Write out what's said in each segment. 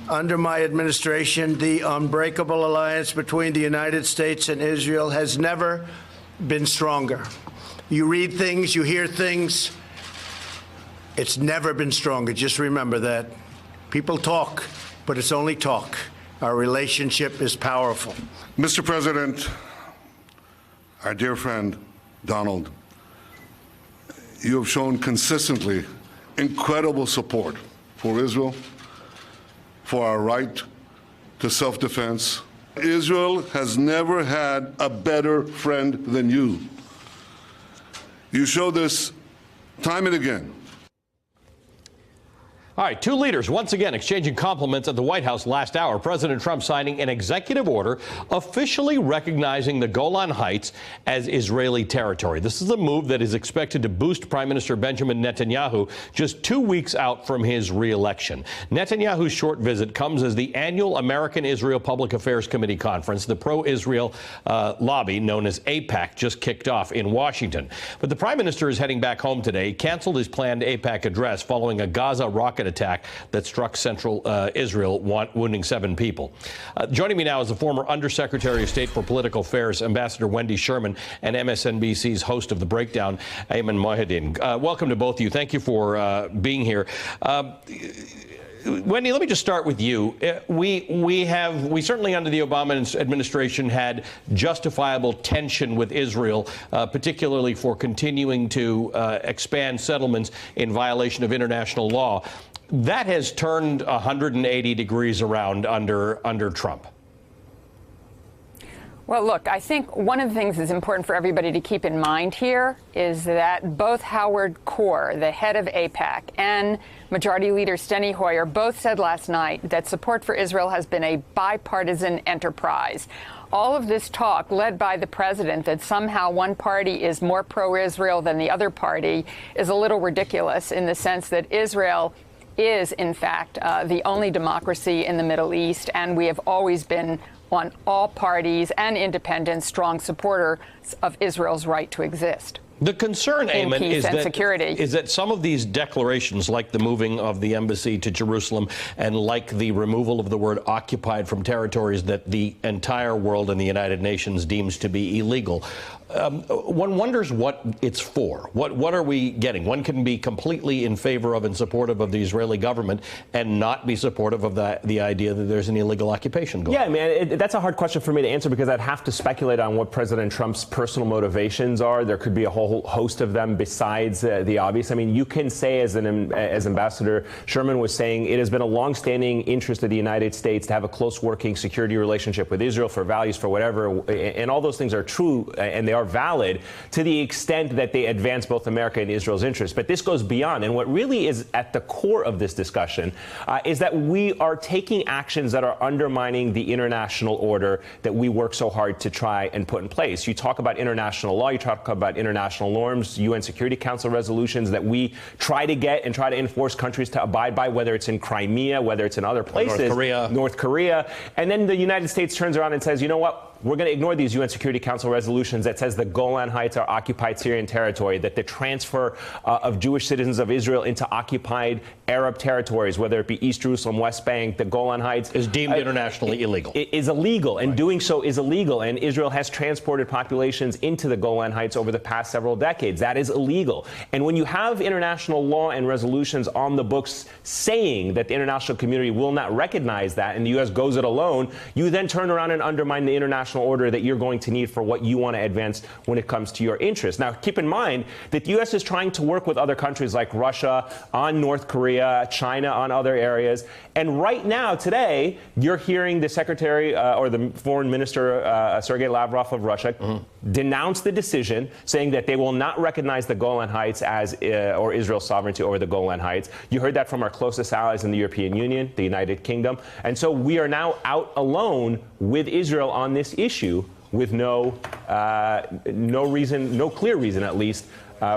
Under my administration, the unbreakable alliance between the United States and Israel has never been stronger. You read things, you hear things. It's never been stronger. Just remember that. People talk, but it's only talk. Our relationship is powerful. Mr. President, our dear friend, Donald, you have shown consistently incredible support for Israel, for our right to self-defense. Israel has never had a better friend than you. You show this time and again. All right, two leaders once again exchanging compliments at the White House last hour. President Trump signing an executive order officially recognizing the Golan Heights as Israeli territory. This is a move that is expected to boost Prime Minister Benjamin Netanyahu just 2 weeks out from his re-election. Netanyahu's short visit comes as the annual American-Israel Public Affairs Committee conference, the pro-Israel lobby known as AIPAC, just kicked off in Washington. But the Prime Minister is heading back home today. He canceled his planned AIPAC address following a Gaza rocket attack that struck central Israel, wounding 7 people. Joining me now is the former Undersecretary of State for Political Affairs, Ambassador Wendy Sherman, and MSNBC's host of The Breakdown, Ayman Mohyeldin. Welcome to both of you. Thank you for being here. Wendy, let me just start with you. We certainly under the Obama administration had justifiable tension with Israel, particularly for continuing to expand settlements in violation of international law. That has turned 180 degrees around under Trump. Well, look, I think one of the things that's important for everybody to keep in mind here is that both Howard Kohr, the head of AIPAC, and Majority Leader Steny Hoyer both said last night that support for Israel has been a bipartisan enterprise. All of this talk led by the president that somehow one party is more pro-Israel than the other party is a little ridiculous in the sense that Israel is, in fact, the only democracy in the Middle East, and we have always been on all parties and independents strong supporters of Israel's right to exist. The concern, Ayman, is that some of these declarations, like the moving of the embassy to Jerusalem and like the removal of the word occupied from territories that the entire world and the United Nations deems to be illegal, one wonders what it's for. What are we getting? One can be completely in favor of and supportive of the Israeli government and not be supportive of the idea that there's an illegal occupation going on. Yeah, man, that's a hard question for me to answer because I'd have to speculate on what President Trump's personal motivations are. There could be a whole host of them besides the obvious. I mean, you can say, as Ambassador Sherman was saying, it has been a longstanding interest of the United States to have a close working security relationship with Israel for values, for whatever, and all those things are true and they are valid to the extent that they advance both America and Israel's interests. But this goes beyond. And what really is at the core of this discussion is that we are taking actions that are undermining the international order that we work so hard to try and put in place. You talk about international law, you talk about international norms, UN Security Council resolutions that we try to get and try to enforce countries to abide by, whether it's in Crimea, whether it's in other places, North Korea. And then the United States turns around and says, you know what? We're going to ignore these UN Security Council resolutions that says the Golan Heights are occupied Syrian territory, that the transfer of Jewish citizens of Israel into occupied Arab territories, whether it be East Jerusalem, West Bank, the Golan Heights, is deemed internationally illegal. It is illegal, and doing so is illegal. And Israel has transported populations into the Golan Heights over the past several decades. That is illegal. And when you have international law and resolutions on the books saying that the international community will not recognize that, and the U.S. goes it alone, you then turn around and undermine the international order that you're going to need for what you want to advance when it comes to your interests. Now, keep in mind that the U.S. is trying to work with other countries like Russia on North Korea, China on other areas. And right now, today, you're hearing the Secretary or the Foreign Minister, Sergei Lavrov of Russia, denounce the decision, saying that they will not recognize the Golan Heights as or Israel's sovereignty over the Golan Heights. You heard that from our closest allies in the European Union, the United Kingdom. And so we are now out alone with Israel on this issue with no reason, no clear reason at least,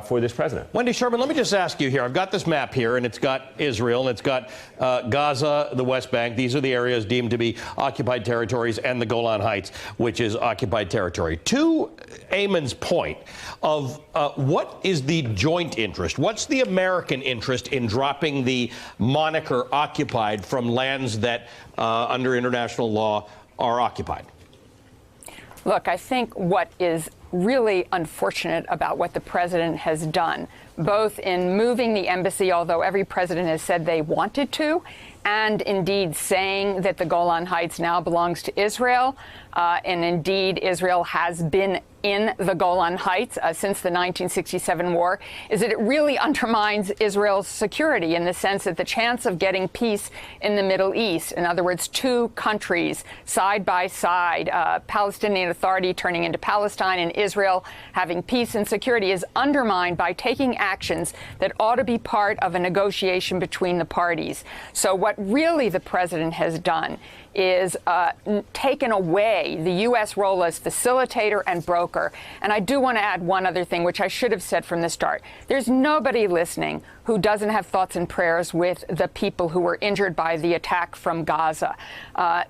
for this president. Wendy Sherman, let me just ask you here. I've got this map here, and it's got Israel, and it's got Gaza, the West Bank. These are the areas deemed to be occupied territories, and the Golan Heights, which is occupied territory. To Ayman's point of what is the joint interest? What's the American interest in dropping the moniker occupied from lands that, under international law, are occupied? Look, I think what is really unfortunate about what the president has done, both in moving the embassy, although every president has said they wanted to, and indeed saying that the Golan Heights now belongs to Israel. And indeed, Israel has been in the Golan Heights since the 1967 war, is that it really undermines Israel's security in the sense that the chance of getting peace in the Middle East, in other words, two countries side by side, Palestinian Authority turning into Palestine and Israel having peace and security, is undermined by taking actions that ought to be part of a negotiation between the parties. So what really the president has done is taken away the U.S. role as facilitator and broker. And I do want to add one other thing, which I should have said from the start. There's nobody listening who doesn't have thoughts and prayers with the people who were injured by the attack from Gaza.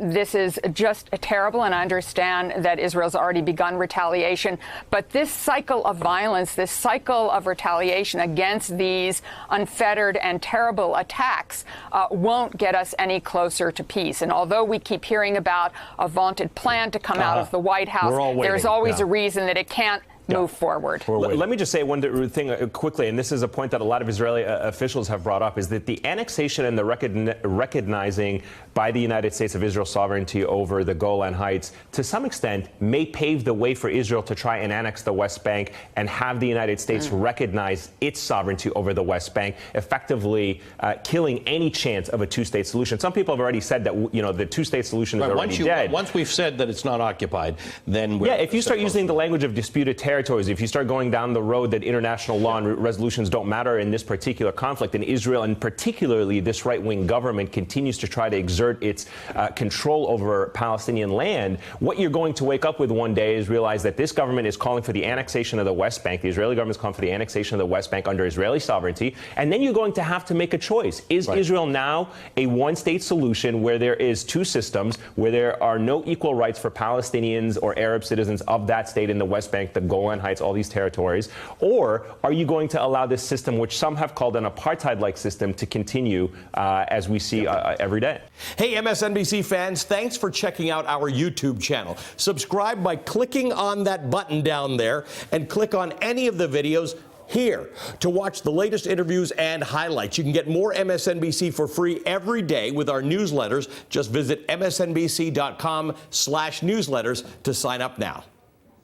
This is just terrible, and I understand that Israel's already begun retaliation. But this cycle of violence, this cycle of retaliation against these unfettered and terrible attacks won't get us any closer to peace. And although we keep hearing about a vaunted plan to come out of the White House, there's always a reason that it can't move forward. Let me just say one thing quickly, and this is a point that a lot of Israeli officials have brought up, is that the annexation and the recognizing by the United States of Israel's sovereignty over the Golan Heights, to some extent, may pave the way for Israel to try and annex the West Bank and have the United States recognize its sovereignty over the West Bank, effectively killing any chance of a two-state solution. Some people have already said that, you know, the two-state solution is already dead. Once we've said that it's not occupied, then yeah, if you start using the language of disputed territories, if you start going down the road that international law and resolutions don't matter in this particular conflict, and Israel, and particularly this right-wing government, continues to try to exert its control over Palestinian land, what you're going to wake up with one day is realize that this government is calling for the annexation of the West Bank. The Israeli government is calling for the annexation of the West Bank under Israeli sovereignty. And then you're going to have to make a choice. Is Israel now a one-state solution where there is two systems, where there are no equal rights for Palestinians or Arab citizens of that state in the West Bank, the Golan Heights, all these territories? Or are you going to allow this system, which some have called an apartheid-like system, to continue as we see every day? Hey, MSNBC fans, thanks for checking out our YouTube channel. Subscribe by clicking on that button down there and click on any of the videos here to watch the latest interviews and highlights. You can get more MSNBC for free every day with our newsletters. Just visit msnbc.com/newsletters to sign up now.